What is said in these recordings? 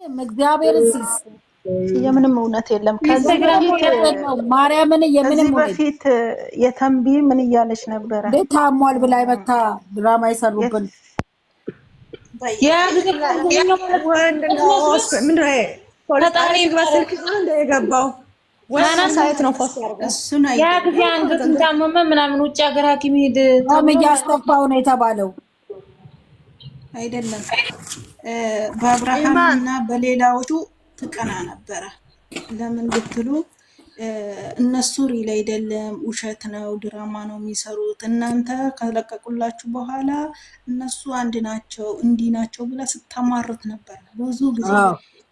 እግዚአብሔር ሲስ የምንም እውነት የለም። ከዚህ በፊት የተንቢ ምን እያለች ነበረ? ታሟል ብላ መታ ድራማ ይሰሩብን የገባው ሳይት ነው። ያ ጊዜ አንገት እንዳመመ ምናምን ውጭ ሀገር ሐኪም ሄድ እያስተፋው ነው የተባለው አይደለም። በአብርሃም እና በሌላዎቹ ትቀና ነበረ። ለምን ብትሉ እነሱ ሪል አይደለም፣ ውሸት ነው፣ ድራማ ነው የሚሰሩት። እናንተ ከለቀቁላችሁ በኋላ እነሱ አንድ ናቸው እንዲህ ናቸው ብላ ስታማርት ነበር ብዙ ጊዜ።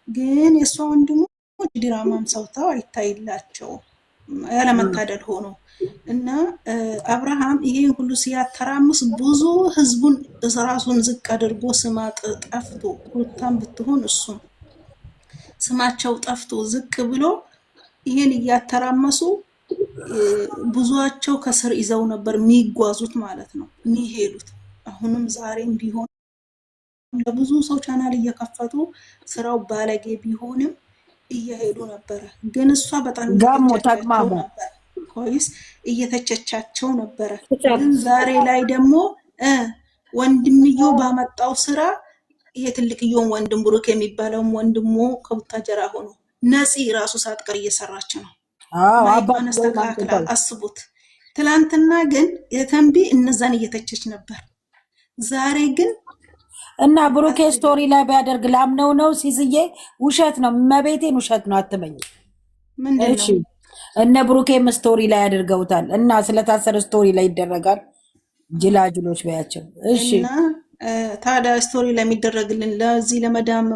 ግን የእሷ ወንድሞች ድራማም ሰውተው አይታይላቸው ያለመታደል ሆኖ እና አብርሃም ይሄ ሁሉ ሲያተራምስ ብዙ ህዝቡን ራሱን ዝቅ አድርጎ ስማጥ ጠፍቶ ሩታም ብትሆን እሱም ስማቸው ጠፍቶ ዝቅ ብሎ ይሄን እያተራመሱ ብዙዋቸው ከስር ይዘው ነበር የሚጓዙት ማለት ነው የሚሄዱት። አሁንም ዛሬም ቢሆን ለብዙ ሰው ቻናል እየከፈቱ ስራው ባለጌ ቢሆንም እየሄዱ ነበር። ግን እሷ በጣም ጋሞ ተቅማሙ ኮይስ እየተቸቻቸው ነበር። ግን ዛሬ ላይ ደግሞ ወንድምየው ባመጣው ስራ ይሄ ትልቅየውን ወንድም ብሩክ የሚባለው ወንድሙ ከቡታጀራ ሆኖ ነፂ ራሱ ሳትቀር እየሰራች ነው። አስተካክላ አስቡት። ትላንትና ግን የተንቢ እነዛን እየተቸች ነበር። ዛሬ ግን እና ብሩኬ ስቶሪ ላይ ቢያደርግ ላምነው ነው። ሲስዬ ውሸት ነው፣ መቤቴን ውሸት ነው አትመኝ። እሺ እነ ብሩኬም ስቶሪ ላይ ያደርገውታል እና ስለታሰረ ስቶሪ ላይ ይደረጋል። ጅላጅሎች በያቸው። እሺ ታዲያ ስቶሪ ላይ የሚደረግልን ለዚህ ለመዳም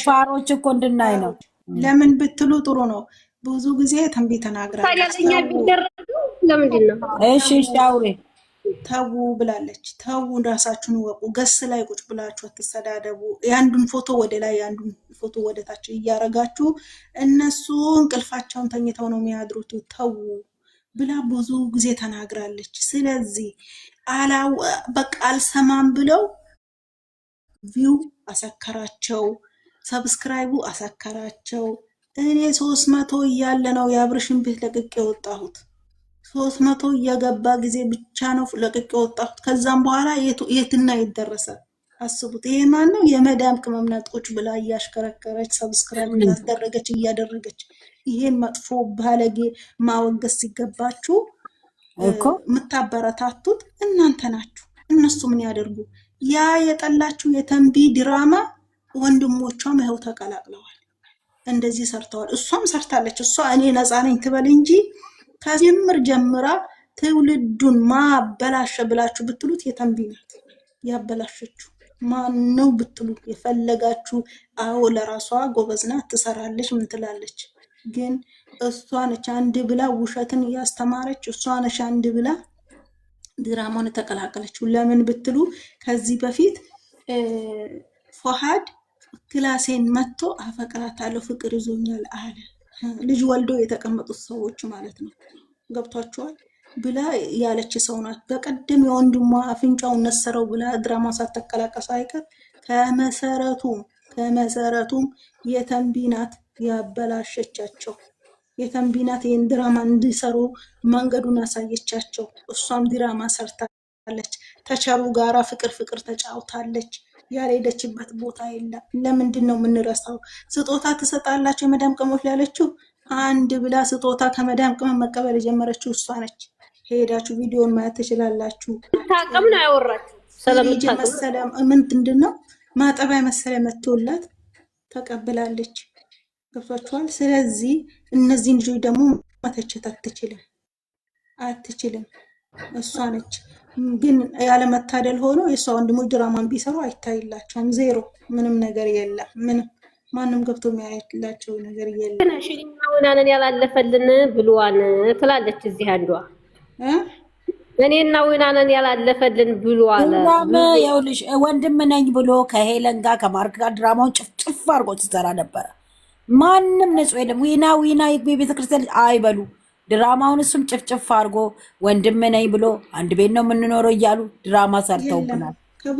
ፋሮች እኮ እንድናይ ነው። ለምን ብትሉ ጥሩ ነው። ብዙ ጊዜ ተንቢ ተናግራለች። ለምንድን ነው? እሺ አውሬ ተው ብላለች። ተው ራሳችሁን ወቁ። ገስ ላይ ቁጭ ብላችሁ አትሰዳደቡ። ያንዱን ፎቶ ወደ ላይ ያንዱን ፎቶ ወደ ታች እያረጋችሁ እነሱ እንቅልፋቸውን ተኝተው ነው የሚያድሩት። ተው ብላ ብዙ ጊዜ ተናግራለች። ስለዚህ በቃ አልሰማም ብለው ቪው አሰከራቸው፣ ሰብስክራይቡ አሰከራቸው። እኔ 300 እያለ ነው የአብርሽን ቤት ለቅቄ ወጣሁት። 300 እየገባ ጊዜ ብቻ ነው ለቅቄ ወጣሁት። ከዛም በኋላ የትና ይደረሰ አስቡት። ይሄ ማን ነው? የመዳም ቅመምናት ቁጭ ብላ እያሽከረከረች ሰብስክራይብ እያደረገች ይሄን መጥፎ ባለጌ ማወገዝ ሲገባችሁ እኮ የምታበረታቱት እናንተ ናችሁ። እነሱ ምን ያደርጉ? ያ የጠላችሁ የተንቢ ድራማ ወንድሞቿም ይኸው ተቀላቅለዋል። እንደዚህ ሰርተዋል። እሷም ሰርታለች። እሷ እኔ ነፃ ነኝ ትበል እንጂ ከጅምር ጀምራ ትውልዱን ማበላሸ ብላችሁ ብትሉት የተንቢ ናት ያበላሸችው። ማን ነው ብትሉ የፈለጋችሁ። አዎ ለራሷ ጎበዝ ናት፣ ትሰራለች፣ ምን ትላለች። ግን እሷ ነች አንድ ብላ ውሸትን እያስተማረች፣ እሷ ነች አንድ ብላ ድራማውን ተቀላቀለችው። ለምን ብትሉ ከዚህ በፊት ፎሃድ ክላሴን መጥቶ አፈቅራታለሁ ፍቅር ይዞኛል አለ። ልጅ ወልዶ የተቀመጡት ሰዎች ማለት ነው። ገብቷቸዋል ብላ ያለች ሰው ናት። በቀደም የወንድሟ አፍንጫውን ነሰረው ብላ ድራማ ሳትቀላቀስ አይቀር ከመሰረቱም የተንቢ ናት ያበላሸቻቸው። የተንቢ ናት ይህን ድራማ እንዲሰሩ መንገዱን አሳየቻቸው። እሷም ድራማ ሰርታለች። ተቸሩ ጋራ ፍቅር ተጫውታለች። ያልሄደችበት ቦታ የለም። ለምንድን ነው የምንረሳው? ስጦታ ትሰጣላችሁ የመዳም ቅመሞች ያለችው አንድ ብላ ስጦታ ከመዳም ቅመም መቀበል የጀመረችው እሷ ነች። ሄዳችሁ ቪዲዮን ማየት ትችላላችሁ። ታቀም ነው ያወራችሁ። ሰላም ምንድን ነው ማጠቢያ መሰለ መጥቶላት ተቀብላለች። ገብቷችኋል? ስለዚህ እነዚህን ልጆች ደግሞ መተቸት አትችልም። እሷ ነች። ግን ያለመታደል ሆኖ የእሷ ወንድሞች ድራማን ቢሰሩ አይታይላቸውም። ዜሮ፣ ምንም ነገር የለም። ምንም ማንም ገብቶ የሚያይላቸው ነገር የለም። ሽሪናውናንን ያላለፈልን ብሏን ትላለች እዚህ አንዷ እኔና ወይናንን ያላለፈልን ብሏል። ይኸውልሽ ወንድም ነኝ ብሎ ከሄለን ጋር ከማርክ ጋር ድራማውን ጭፍጭፍ አድርጎ ትሰራ ነበረ። ማንም ንጹህ የለም። ዊና የቤተክርስቲያን አይበሉ ድራማውን እሱም ጭፍጭፍ አድርጎ ወንድም ነኝ ብሎ አንድ ቤት ነው የምንኖረው እያሉ ድራማ ሰርተውብናል።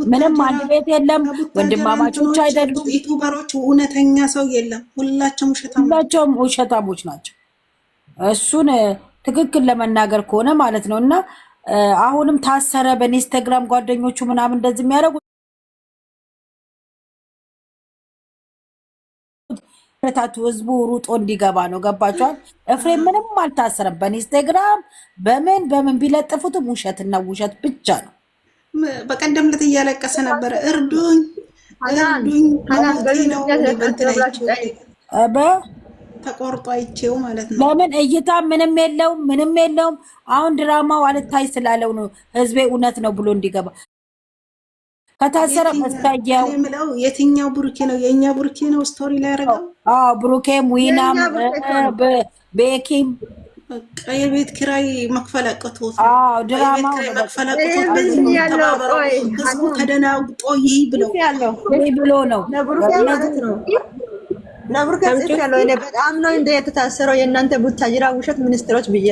ምንም አንድ ቤት የለም። ወንድማማቾች አይደሉም። ዩቲዩበሮች እውነተኛ ሰው የለም። ሁላቸውም ውሸታሞች ናቸው። እሱን ትክክል ለመናገር ከሆነ ማለት ነው። እና አሁንም ታሰረ በኢንስታግራም ጓደኞቹ ምናምን እንደዚህ የሚያደርጉ ህዝቡ ሩጦ እንዲገባ ነው። ገባቸዋል። ኤፍሬም ምንም አልታሰረም። በኢንስታግራም በምን ቢለጥፉትም ውሸትና ውሸት ብቻ ነው። በቀደም ዕለት እያለቀሰ ነበረ። እርዱኝ ተቆርጦ አይቼው ማለት ነው። ለምን እይታ ምንም የለውም። አሁን ድራማው አልታይ ስላለው ነው ህዝቤ እውነት ነው ብሎ እንዲገባ። ከታሰረ መስታየው የትኛው ብሩኬ ነው? የኛ ብሩኬ ነው ስቶሪ ላይ ያደረገው። ብሩኬም ዊናም ቤኪም የቤት ኪራይ መክፈል አቅቶት ድራማው ህዝቡ ተደናግጦ ይህ ብሎ ነው ነብሩኬ ጽፍ ያለው እኔ በጣም ነው እንደ የተታሰረው የእናንተ ቡታጅራ ውሸት ሚኒስትሮች ብዬ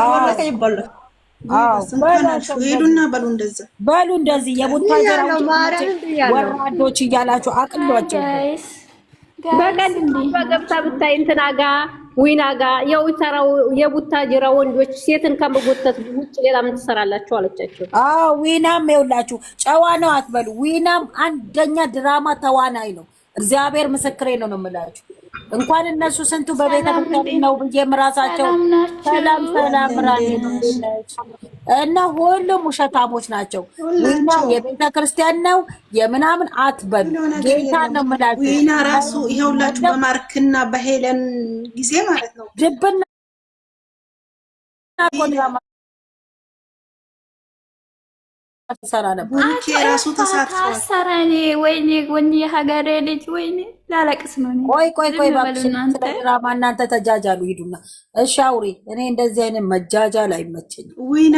ወለከ ይባላል። ሄዱና በሉ እንደዚህ የቡታጅራ ወራዶች እያላችሁ አቅሏቸው። በቀን በገብታ ብታይ እንትና ጋ ዊና ጋ የቡታጅራ ወንዶች ሴትን ከመጎተት ውጭ ሌላ ምን ትሰራላችሁ አለቻቸው። ዊናም ይኸውላችሁ ጨዋ ነው አትበሉ። ዊናም አንደኛ ድራማ ተዋናይ ነው። እግዚአብሔር ምስክሬ ነው የምላችሁ። እንኳን እነሱ ስንቱ በቤተ ክርስቲያን ነው ብዬም ራሳቸው ሰላም እና ሁሉም ውሸታሞች ናቸው። ዊና የቤተ ክርስቲያን ነው የምናምን አትበሉ። ጌታ ነው የምላችሁ። ዊና ራሱ ይኸውላችሁ በማርክና በሄለን ጊዜ ማለት ነው ድብና ሰራ ነበር። ራሱ ተሳትፏል። ወይኔ የሀገሬ ልጅ ወይኔ ላለቅስ ነው። ቆይ እባክሽ ስለ ድራማ እናንተ ተጃጃሉ ሂዱና። እሺ አውሪ። እኔ እንደዚህ አይነት መጃጃል አይመቸኝም። ዊና